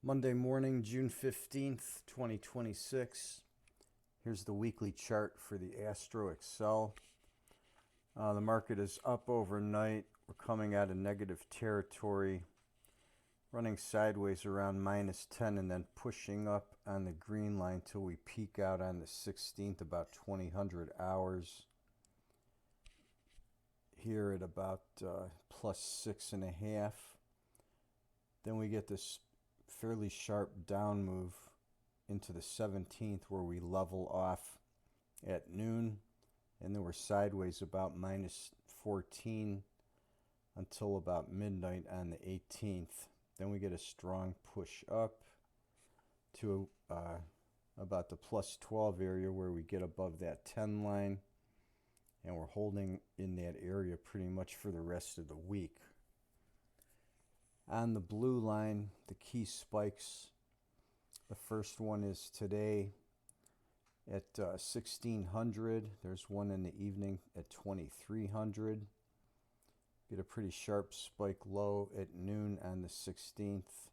Monday morning, June 15th, 2026. Here's the weekly chart for the Astro Excel. The market is up overnight. We're coming out of negative territory, running sideways around -10 and then pushing up on the green line till we peak out on the 16th, about 2000 hours. Here at about +6.5. Then we get this fairly sharp down move into the 17th where we level off at noon, and then we're sideways about -14 until about midnight on the 18th. Then we get a strong push up to about the +12 area where we get above that 10 line, and we're holding in that area pretty much for the rest of the week. On the blue line, the key spikes. The first one is today at 1600. There's one in the evening at 2300. Get a pretty sharp spike low at noon on the 16th,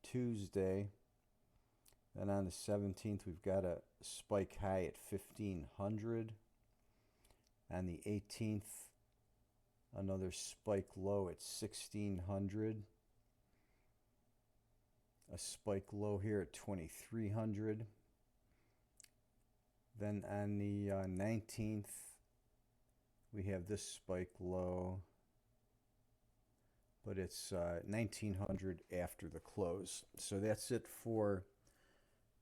Tuesday. Then on the 17th, we've got a spike high at 1500. On the 18th, another spike low at 1600. A spike low here at 2300. Then on the 19th, we have this spike low, but it's 1900 after the close. So that's it for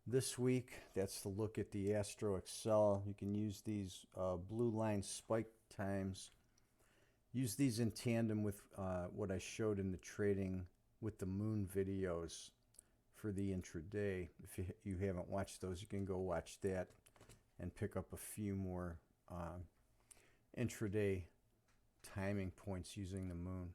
this week. That's the look at the Astro Excel. You can use these blue line spike times. Use these in tandem with what I showed in the trading with the moon videos for the intraday. If you haven't watched those, you can go watch that and pick up a few more intraday timing points using the moon.